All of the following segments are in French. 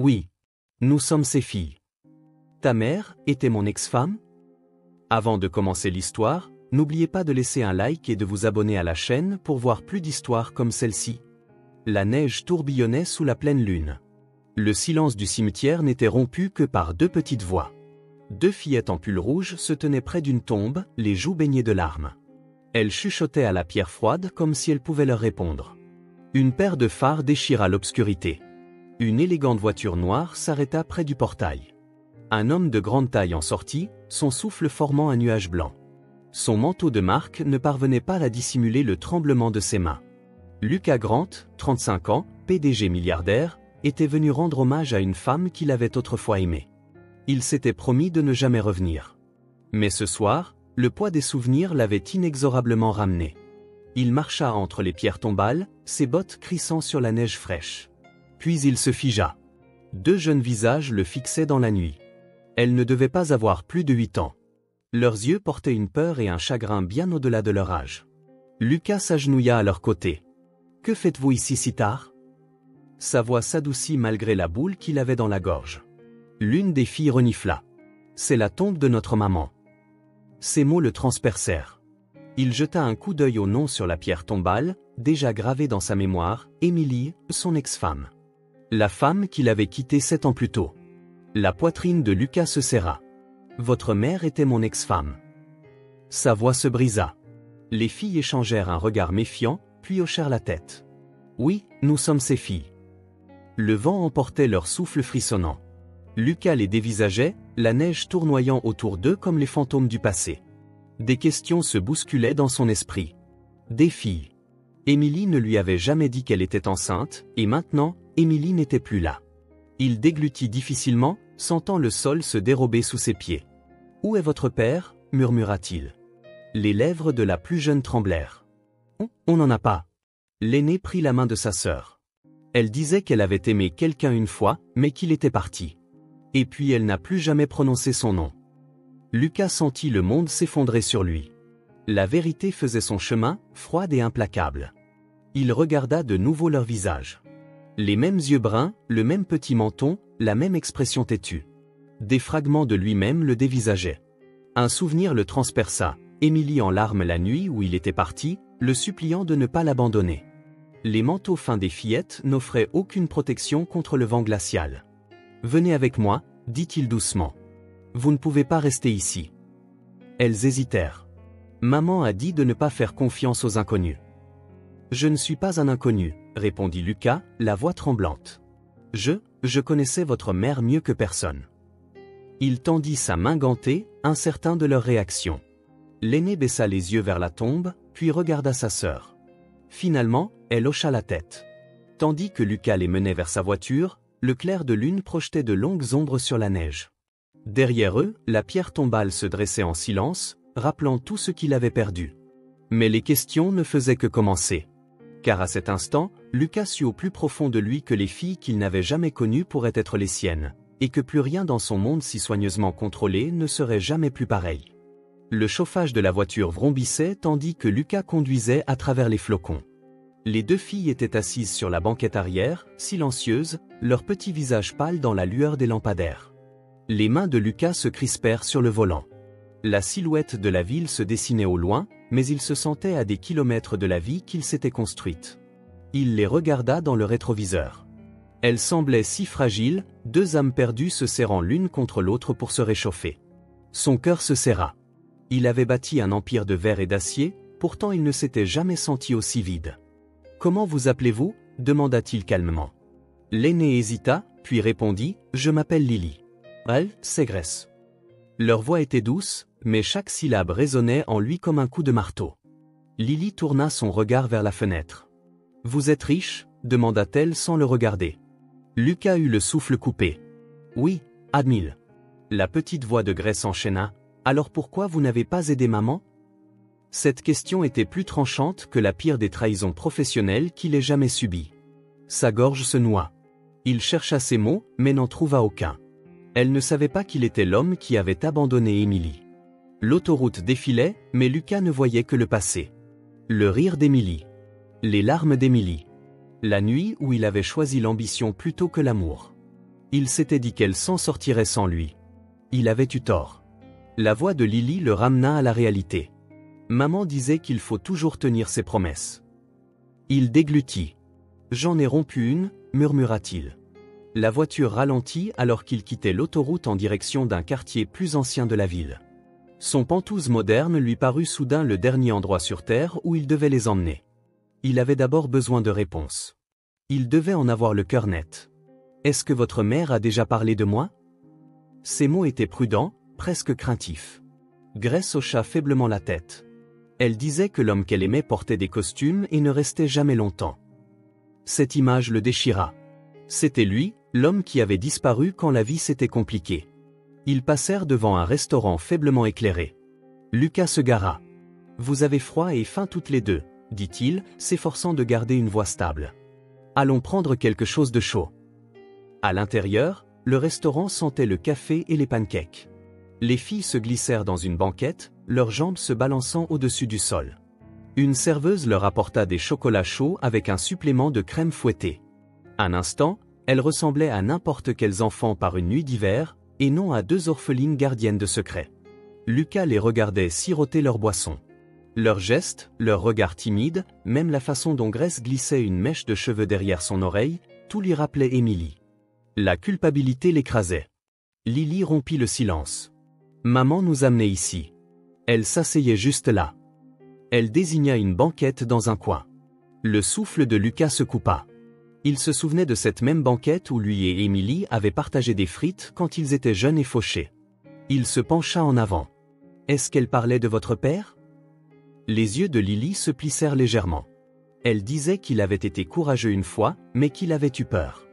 Oui. Nous sommes ses filles. Ta mère était mon ex-femme? Avant de commencer l'histoire, n'oubliez pas de laisser un like et de vous abonner à la chaîne pour voir plus d'histoires comme celle-ci. La neige tourbillonnait sous la pleine lune. Le silence du cimetière n'était rompu que par deux petites voix. Deux fillettes en pull rouge se tenaient près d'une tombe, les joues baignées de larmes. Elles chuchotaient à la pierre froide comme si elle pouvait leur répondre. Une paire de phares déchira l'obscurité. Une élégante voiture noire s'arrêta près du portail. Un homme de grande taille en sortit, son souffle formant un nuage blanc. Son manteau de marque ne parvenait pas à dissimuler le tremblement de ses mains. Lucas Grant, 35 ans, PDG milliardaire, était venu rendre hommage à une femme qu'il avait autrefois aimée. Il s'était promis de ne jamais revenir. Mais ce soir, le poids des souvenirs l'avait inexorablement ramené. Il marcha entre les pierres tombales, ses bottes crissant sur la neige fraîche. Puis il se figea. Deux jeunes visages le fixaient dans la nuit. Elles ne devaient pas avoir plus de 8 ans. Leurs yeux portaient une peur et un chagrin bien au-delà de leur âge. Lucas s'agenouilla à leur côté. « Que faites-vous ici si tard ?» Sa voix s'adoucit malgré la boule qu'il avait dans la gorge. L'une des filles renifla. « C'est la tombe de notre maman. » Ces mots le transpercèrent. Il jeta un coup d'œil au nom sur la pierre tombale, déjà gravé dans sa mémoire, Émilie, son ex-femme. La femme qu'il avait quittée 7 ans plus tôt. La poitrine de Lucas se serra. « Votre mère était mon ex-femme. » Sa voix se brisa. Les filles échangèrent un regard méfiant, puis hochèrent la tête. « Oui, nous sommes ses filles. » Le vent emportait leur souffle frissonnant. Lucas les dévisageait, la neige tournoyant autour d'eux comme les fantômes du passé. Des questions se bousculaient dans son esprit. Des filles. Émilie ne lui avait jamais dit qu'elle était enceinte, et maintenant, Émilie n'était plus là. Il déglutit difficilement, sentant le sol se dérober sous ses pieds. « Où est votre père » murmura-t-il. Les lèvres de la plus jeune tremblèrent. « On n'en a pas. » L'aînée prit la main de sa sœur. Elle disait qu'elle avait aimé quelqu'un une fois, mais qu'il était parti. Et puis elle n'a plus jamais prononcé son nom. Lucas sentit le monde s'effondrer sur lui. La vérité faisait son chemin, froide et implacable. Il regarda de nouveau leur visage. Les mêmes yeux bruns, le même petit menton, la même expression têtue. Des fragments de lui-même le dévisageaient. Un souvenir le transperça, Émilie en larmes la nuit où il était parti, le suppliant de ne pas l'abandonner. Les manteaux fins des fillettes n'offraient aucune protection contre le vent glacial. « Venez avec moi » dit-il doucement. « Vous ne pouvez pas rester ici. » Elles hésitèrent. Maman a dit de ne pas faire confiance aux inconnus. « Je ne suis pas un inconnu » répondit Lucas, la voix tremblante. « Je connaissais votre mère mieux que personne. » Il tendit sa main gantée, incertain de leur réaction. L'aîné baissa les yeux vers la tombe, puis regarda sa sœur. Finalement, elle hocha la tête. Tandis que Lucas les menait vers sa voiture, le clair de lune projetait de longues ombres sur la neige. Derrière eux, la pierre tombale se dressait en silence, rappelant tout ce qu'il avait perdu. Mais les questions ne faisaient que commencer. Car à cet instant, Lucas sut au plus profond de lui que les filles qu'il n'avait jamais connues pourraient être les siennes, et que plus rien dans son monde si soigneusement contrôlé ne serait jamais plus pareil. Le chauffage de la voiture vrombissait tandis que Lucas conduisait à travers les flocons. Les deux filles étaient assises sur la banquette arrière, silencieuses, leurs petits visages pâles dans la lueur des lampadaires. Les mains de Lucas se crispèrent sur le volant. La silhouette de la ville se dessinait au loin, mais il se sentait à des kilomètres de la vie qu'il s'était construite. Il les regarda dans le rétroviseur. Elles semblaient si fragiles, deux âmes perdues se serrant l'une contre l'autre pour se réchauffer. Son cœur se serra. Il avait bâti un empire de verre et d'acier, pourtant il ne s'était jamais senti aussi vide. « Comment vous appelez-vous » demanda-t-il calmement. L'aîné hésita, puis répondit « Je m'appelle Lily. »« Elle, c'est Grace. » Leur voix était douce, mais chaque syllabe résonnait en lui comme un coup de marteau. Lily tourna son regard vers la fenêtre. « Vous êtes riche » demanda-t-elle sans le regarder. Lucas eut le souffle coupé. « Oui, admille. » La petite voix de Grace enchaîna. « Alors pourquoi vous n'avez pas aidé maman ?» Cette question était plus tranchante que la pire des trahisons professionnelles qu'il ait jamais subies. Sa gorge se noua. Il chercha ses mots, mais n'en trouva aucun. Elle ne savait pas qu'il était l'homme qui avait abandonné Émilie. L'autoroute défilait, mais Lucas ne voyait que le passé. Le rire d'Émilie. Les larmes d'Émilie. La nuit où il avait choisi l'ambition plutôt que l'amour. Il s'était dit qu'elle s'en sortirait sans lui. Il avait eu tort. La voix de Lily le ramena à la réalité. Maman disait qu'il faut toujours tenir ses promesses. Il déglutit. J'en ai rompu une, murmura-t-il. La voiture ralentit alors qu'il quittait l'autoroute en direction d'un quartier plus ancien de la ville. Son Pentouse moderne lui parut soudain le dernier endroit sur Terre où il devait les emmener. Il avait d'abord besoin de réponses. Il devait en avoir le cœur net. Est-ce que votre mère a déjà parlé de moi? Ces mots étaient prudents, presque craintifs. Grace hocha faiblement la tête. Elle disait que l'homme qu'elle aimait portait des costumes et ne restait jamais longtemps. Cette image le déchira. C'était lui, l'homme qui avait disparu quand la vie s'était compliquée. Ils passèrent devant un restaurant faiblement éclairé. Lucas se gara. « Vous avez froid et faim toutes les deux », dit-il, s'efforçant de garder une voix stable. « Allons prendre quelque chose de chaud. » À l'intérieur, le restaurant sentait le café et les pancakes. Les filles se glissèrent dans une banquette, leurs jambes se balançant au-dessus du sol. Une serveuse leur apporta des chocolats chauds avec un supplément de crème fouettée. Un instant, elles ressemblaient à n'importe quels enfants par une nuit d'hiver, et non à deux orphelines gardiennes de secrets. Lucas les regardait siroter leur boisson. Leurs gestes, leurs regards timides, même la façon dont Grace glissait une mèche de cheveux derrière son oreille, tout lui rappelait Émilie. La culpabilité l'écrasait. Lily rompit le silence. « Maman nous amenait ici. » Elle s'asseyait juste là. Elle désigna une banquette dans un coin. Le souffle de Lucas se coupa. Il se souvenait de cette même banquette où lui et Émilie avaient partagé des frites quand ils étaient jeunes et fauchés. Il se pencha en avant. « Est-ce qu'elle parlait de votre père ?» Les yeux de Lily se plissèrent légèrement. Elle disait qu'il avait été courageux une fois, mais qu'il avait eu peur.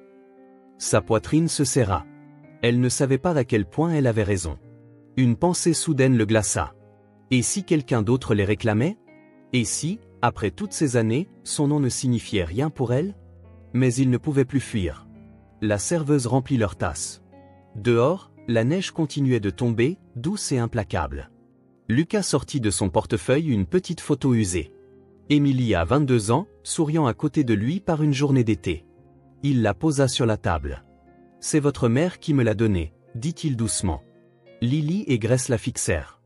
Sa poitrine se serra. Elle ne savait pas à quel point elle avait raison. Une pensée soudaine le glaça. Et si quelqu'un d'autre les réclamait? Et si, après toutes ces années, son nom ne signifiait rien pour elle? Mais il ne pouvait plus fuir. La serveuse remplit leur tasse. Dehors, la neige continuait de tomber, douce et implacable. Lucas sortit de son portefeuille une petite photo usée. Émilie a 22 ans, souriant à côté de lui par une journée d'été. Il la posa sur la table. « C'est votre mère qui me l'a donnée », dit-il doucement. Lily et Grace la fixèrent.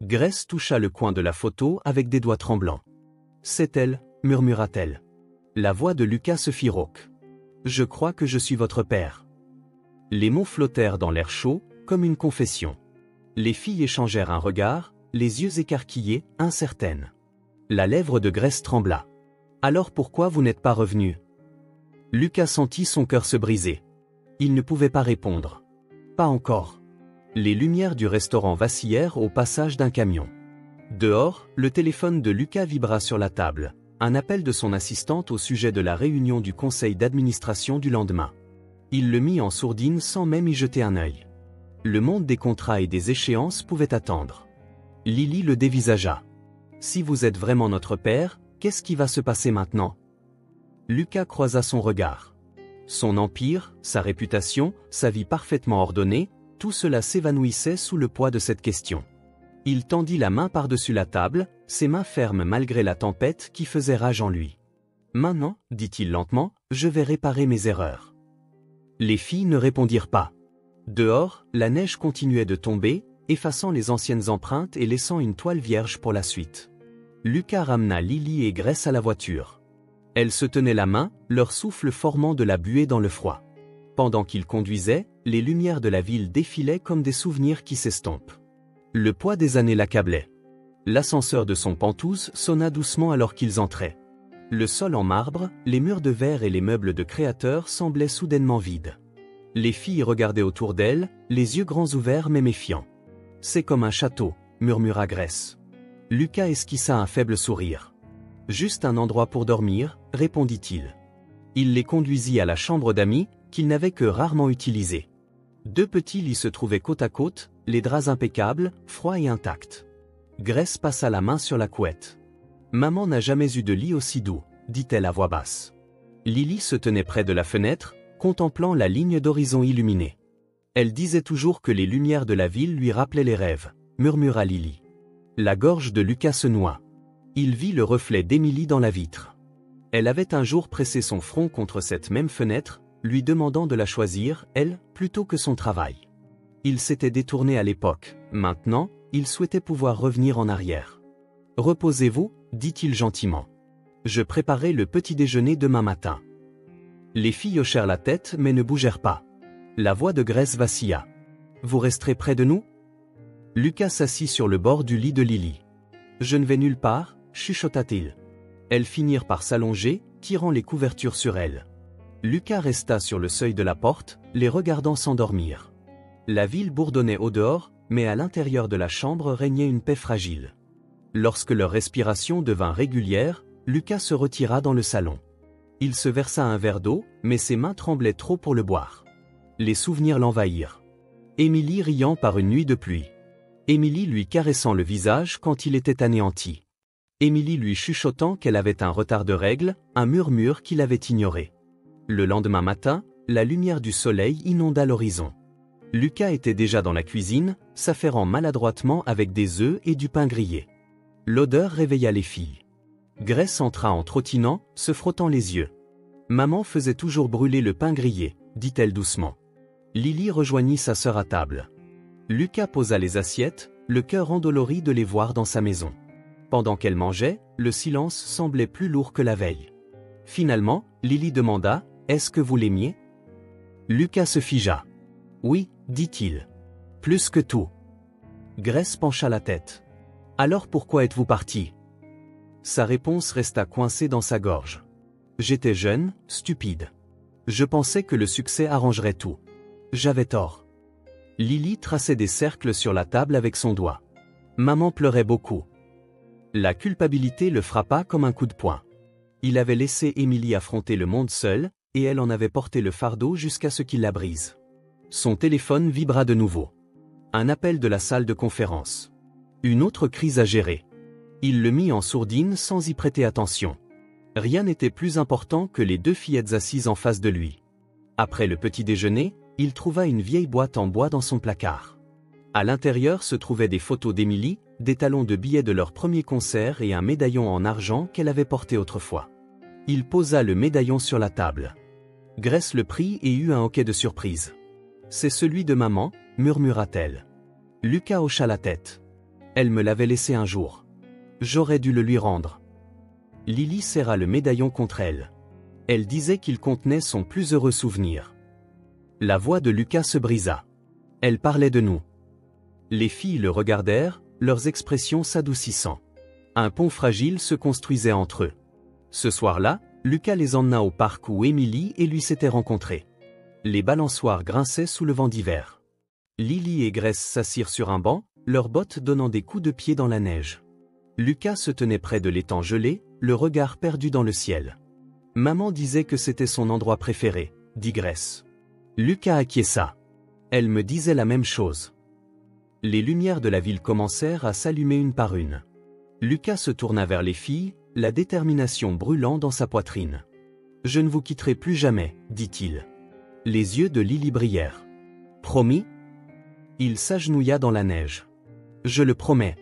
Grace toucha le coin de la photo avec des doigts tremblants. « C'est elle, murmura-t-elle. La voix de Lucas se fit rauque. « Je crois que je suis votre père. » Les mots flottèrent dans l'air chaud, comme une confession. Les filles échangèrent un regard, les yeux écarquillés, incertaines. La lèvre de Grace trembla. « Alors pourquoi vous n'êtes pas revenu ?» Lucas sentit son cœur se briser. Il ne pouvait pas répondre. « Pas encore. » Les lumières du restaurant vacillèrent au passage d'un camion. Dehors, le téléphone de Lucas vibra sur la table. Un appel de son assistante au sujet de la réunion du conseil d'administration du lendemain. Il le mit en sourdine sans même y jeter un œil. Le monde des contrats et des échéances pouvait attendre. Lily le dévisagea. « Si vous êtes vraiment notre père, qu'est-ce qui va se passer maintenant ?» Lucas croisa son regard. Son empire, sa réputation, sa vie parfaitement ordonnée, tout cela s'évanouissait sous le poids de cette question. Il tendit la main par-dessus la table, ses mains fermes malgré la tempête qui faisait rage en lui. « Maintenant, dit-il lentement, je vais réparer mes erreurs. » Les filles ne répondirent pas. Dehors, la neige continuait de tomber, effaçant les anciennes empreintes et laissant une toile vierge pour la suite. Lucas ramena Lily et Grace à la voiture. Elles se tenaient la main, leur souffle formant de la buée dans le froid. Pendant qu'ils conduisaient, les lumières de la ville défilaient comme des souvenirs qui s'estompent. Le poids des années l'accablait. L'ascenseur de son Pentouse sonna doucement alors qu'ils entraient. Le sol en marbre, les murs de verre et les meubles de créateurs semblaient soudainement vides. Les filles regardaient autour d'elles, les yeux grands ouverts mais méfiants. « C'est comme un château », murmura Grace. Lucas esquissa un faible sourire. « Juste un endroit pour dormir », répondit-il. Il les conduisit à la chambre d'amis, qu'il n'avait que rarement utilisée. Deux petits lits se trouvaient côte à côte, les draps impeccables, froids et intacts. Grace passa la main sur la couette. « Maman n'a jamais eu de lit aussi doux », dit-elle à voix basse. Lily se tenait près de la fenêtre, contemplant la ligne d'horizon illuminée. Elle disait toujours que les lumières de la ville lui rappelaient les rêves, murmura Lily. La gorge de Lucas se noua. Il vit le reflet d'Émilie dans la vitre. Elle avait un jour pressé son front contre cette même fenêtre, lui demandant de la choisir, elle, plutôt que son travail. Il s'était détourné à l'époque, maintenant, il souhaitait pouvoir revenir en arrière. « Reposez-vous, dit-il gentiment. Je préparerai le petit déjeuner demain matin. » Les filles hochèrent la tête mais ne bougèrent pas. La voix de Grace vacilla. « Vous resterez près de nous ?» Lucas s'assit sur le bord du lit de Lily. « Je ne vais nulle part, chuchota-t-il. » Elles finirent par s'allonger, tirant les couvertures sur elles. Lucas resta sur le seuil de la porte, les regardant s'endormir. La ville bourdonnait au dehors, mais à l'intérieur de la chambre régnait une paix fragile. Lorsque leur respiration devint régulière, Lucas se retira dans le salon. Il se versa un verre d'eau, mais ses mains tremblaient trop pour le boire. Les souvenirs l'envahirent. Émilie riant par une nuit de pluie. Émilie lui caressant le visage quand il était anéanti. Émilie lui chuchotant qu'elle avait un retard de règles, un murmure qu'il avait ignoré. Le lendemain matin, la lumière du soleil inonda l'horizon. Lucas était déjà dans la cuisine, s'affairant maladroitement avec des œufs et du pain grillé. L'odeur réveilla les filles. Grace entra en trottinant, se frottant les yeux. « Maman faisait toujours brûler le pain grillé », dit-elle doucement. Lily rejoignit sa sœur à table. Lucas posa les assiettes, le cœur endolori de les voir dans sa maison. Pendant qu'elle mangeait, le silence semblait plus lourd que la veille. Finalement, Lily demanda « Est-ce que vous l'aimiez » Lucas se figea. « Oui, dit-il. Plus que tout. » Grace pencha la tête. « Alors pourquoi êtes-vous parti » Sa réponse resta coincée dans sa gorge. « J'étais jeune, stupide. Je pensais que le succès arrangerait tout. J'avais tort. » Lily traçait des cercles sur la table avec son doigt. Maman pleurait beaucoup. La culpabilité le frappa comme un coup de poing. Il avait laissé Émilie affronter le monde seule, et elle en avait porté le fardeau jusqu'à ce qu'il la brise. Son téléphone vibra de nouveau. Un appel de la salle de conférence. Une autre crise à gérer. Il le mit en sourdine sans y prêter attention. Rien n'était plus important que les deux fillettes assises en face de lui. Après le petit déjeuner, il trouva une vieille boîte en bois dans son placard. À l'intérieur se trouvaient des photos d'Émilie, des talons de billets de leur premier concert et un médaillon en argent qu'elle avait porté autrefois. Il posa le médaillon sur la table. Grace le prit et eut un hoquet de surprise. « C'est celui de maman » murmura-t-elle. Lucas hocha la tête. « Elle me l'avait laissé un jour. J'aurais dû le lui rendre. » Lily serra le médaillon contre elle. Elle disait qu'il contenait son plus heureux souvenir. La voix de Lucas se brisa. Elle parlait de nous. Les filles le regardèrent, leurs expressions s'adoucissant. Un pont fragile se construisait entre eux. Ce soir-là, Lucas les emmena au parc où Émilie et lui s'étaient rencontrés. Les balançoires grinçaient sous le vent d'hiver. Lily et Grace s'assirent sur un banc, leurs bottes donnant des coups de pied dans la neige. Lucas se tenait près de l'étang gelé, le regard perdu dans le ciel. « Maman disait que c'était son endroit préféré », dit Grace. Lucas acquiesça. Elle me disait la même chose. Les lumières de la ville commencèrent à s'allumer une par une. Lucas se tourna vers les filles, la détermination brûlant dans sa poitrine. « Je ne vous quitterai plus jamais, dit-il. » Les yeux de Lily brillèrent. « Promis ?» Il s'agenouilla dans la neige. « Je le promets. »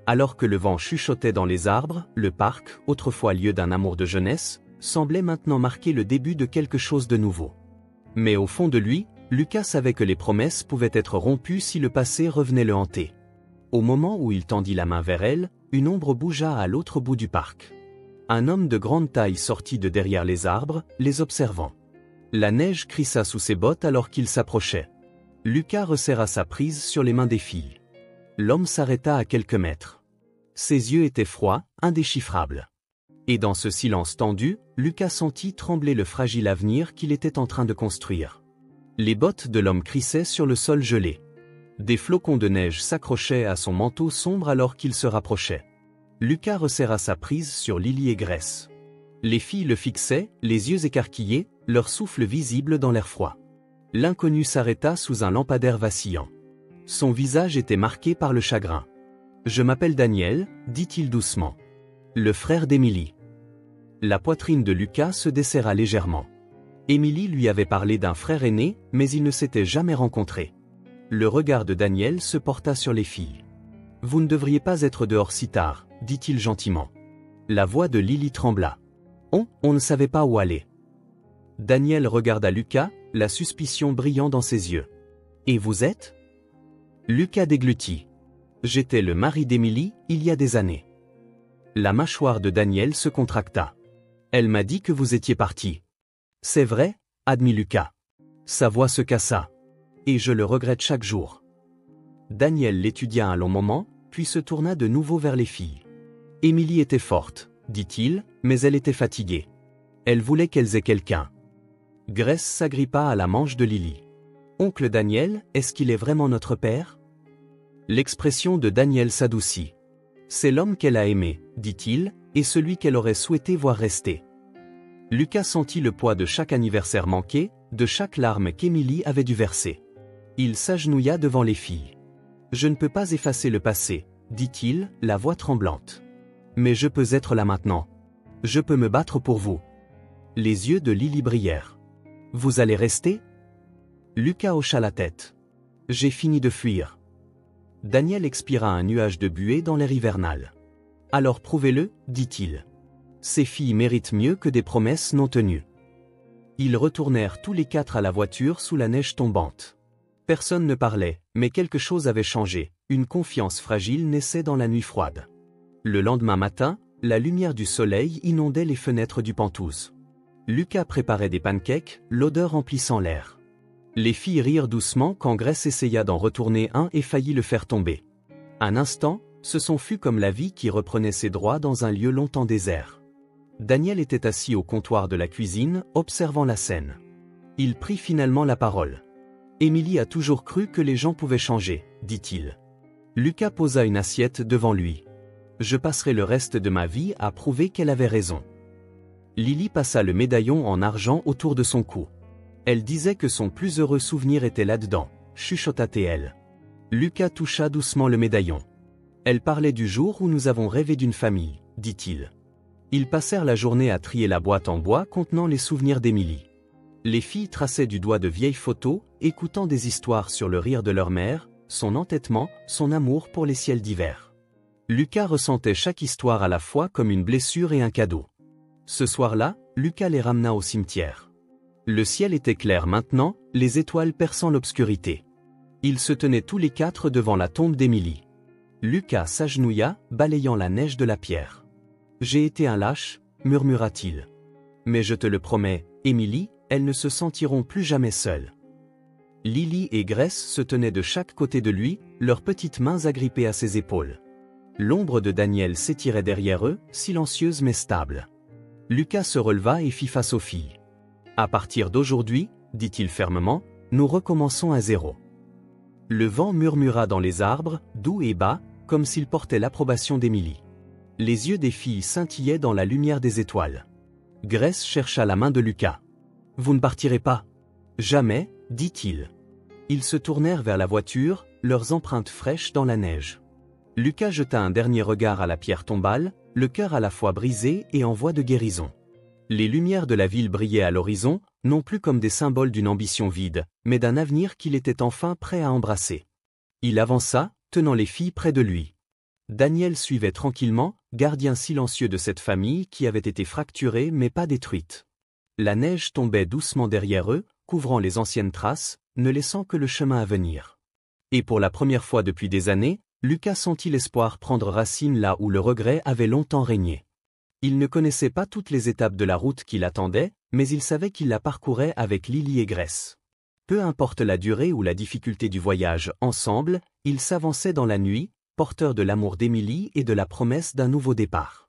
Alors que le vent chuchotait dans les arbres, le parc, autrefois lieu d'un amour de jeunesse, semblait maintenant marquer le début de quelque chose de nouveau. Mais au fond de lui, Lucas savait que les promesses pouvaient être rompues si le passé revenait le hanter. Au moment où il tendit la main vers elle, une ombre bougea à l'autre bout du parc. Un homme de grande taille sortit de derrière les arbres, les observant. La neige crissa sous ses bottes alors qu'il s'approchait. Lucas resserra sa prise sur les mains des filles. L'homme s'arrêta à quelques mètres. Ses yeux étaient froids, indéchiffrables. Et dans ce silence tendu, Lucas sentit trembler le fragile avenir qu'il était en train de construire. Les bottes de l'homme crissaient sur le sol gelé. Des flocons de neige s'accrochaient à son manteau sombre alors qu'il se rapprochait. Lucas resserra sa prise sur Lily et Grace. Les filles le fixaient, les yeux écarquillés, leur souffle visible dans l'air froid. L'inconnu s'arrêta sous un lampadaire vacillant. Son visage était marqué par le chagrin. « Je m'appelle Daniel », dit-il doucement. « Le frère d'Émilie. » La poitrine de Lucas se desserra légèrement. Émilie lui avait parlé d'un frère aîné, mais ils ne s'étaient jamais rencontrés. Le regard de Daniel se porta sur les filles. « Vous ne devriez pas être dehors si tard », dit-il gentiment. La voix de Lily trembla. On ne savait pas où aller. Daniel regarda Lucas, la suspicion brillant dans ses yeux. Et vous êtes? Lucas déglutit. J'étais le mari d'Émilie, il y a des années. La mâchoire de Daniel se contracta. Elle m'a dit que vous étiez parti. C'est vrai, admit Lucas. Sa voix se cassa. Et je le regrette chaque jour. Daniel l'étudia un long moment, puis se tourna de nouveau vers les filles. Émilie était forte, dit-il, mais elle était fatiguée. Elle voulait qu'elles aient quelqu'un. Grace s'agrippa à la manche de Lily. Oncle Daniel, est-ce qu'il est vraiment notre père? L'expression de Daniel s'adoucit. C'est l'homme qu'elle a aimé, dit-il, et celui qu'elle aurait souhaité voir rester. Lucas sentit le poids de chaque anniversaire manqué, de chaque larme qu'Émilie avait dû verser. Il s'agenouilla devant les filles. Je ne peux pas effacer le passé, dit-il, la voix tremblante. Mais je peux être là maintenant. Je peux me battre pour vous. Les yeux de Lily brillèrent. Vous allez rester? Lucas hocha la tête. J'ai fini de fuir. Daniel expira un nuage de buée dans l'air hivernal. Alors prouvez-le, dit-il. Ces filles méritent mieux que des promesses non tenues. Ils retournèrent tous les quatre à la voiture sous la neige tombante. Personne ne parlait, mais quelque chose avait changé, une confiance fragile naissait dans la nuit froide. Le lendemain matin, la lumière du soleil inondait les fenêtres du Penthouse. Lucas préparait des pancakes, l'odeur emplissant l'air. Les filles rirent doucement quand Grace essaya d'en retourner un et faillit le faire tomber. Un instant, ce son fut comme la vie qui reprenait ses droits dans un lieu longtemps désert. Daniel était assis au comptoir de la cuisine, observant la scène. Il prit finalement la parole. Émilie a toujours cru que les gens pouvaient changer, dit-il. Lucas posa une assiette devant lui. Je passerai le reste de ma vie à prouver qu'elle avait raison. Lily passa le médaillon en argent autour de son cou. Elle disait que son plus heureux souvenir était là-dedans, chuchota-t-elle. Lucas toucha doucement le médaillon. Elle parlait du jour où nous avons rêvé d'une famille, dit-il. Ils passèrent la journée à trier la boîte en bois contenant les souvenirs d'Émilie. Les filles traçaient du doigt de vieilles photos, écoutant des histoires sur le rire de leur mère, son entêtement, son amour pour les ciels d'hiver. Lucas ressentait chaque histoire à la fois comme une blessure et un cadeau. Ce soir-là, Lucas les ramena au cimetière. Le ciel était clair maintenant, les étoiles perçant l'obscurité. Ils se tenaient tous les quatre devant la tombe d'Émilie. Lucas s'agenouilla, balayant la neige de la pierre. « J'ai été un lâche, murmura-t-il. Mais je te le promets, Émilie, elles ne se sentiront plus jamais seules. » Lily et Grace se tenaient de chaque côté de lui, leurs petites mains agrippées à ses épaules. L'ombre de Daniel s'étirait derrière eux, silencieuse mais stable. Lucas se releva et fit face aux filles. « À partir d'aujourd'hui, dit-il fermement, nous recommençons à zéro. » Le vent murmura dans les arbres, doux et bas, comme s'il portait l'approbation d'Émilie. Les yeux des filles scintillaient dans la lumière des étoiles. Grace chercha la main de Lucas. « Vous ne partirez pas ?»« Jamais, dit-il. » Ils se tournèrent vers la voiture, leurs empreintes fraîches dans la neige. Lucas jeta un dernier regard à la pierre tombale, le cœur à la fois brisé et en voie de guérison. Les lumières de la ville brillaient à l'horizon, non plus comme des symboles d'une ambition vide, mais d'un avenir qu'il était enfin prêt à embrasser. Il avança, tenant les filles près de lui. Daniel suivait tranquillement, gardien silencieux de cette famille qui avait été fracturée mais pas détruite. La neige tombait doucement derrière eux, couvrant les anciennes traces, ne laissant que le chemin à venir. Et pour la première fois depuis des années, Lucas sentit l'espoir prendre racine là où le regret avait longtemps régné. Il ne connaissait pas toutes les étapes de la route qui l'attendaient, mais il savait qu'il la parcourait avec Lily et Grace. Peu importe la durée ou la difficulté du voyage, ensemble, ils s'avançaient dans la nuit, porteurs de l'amour d'Émilie et de la promesse d'un nouveau départ.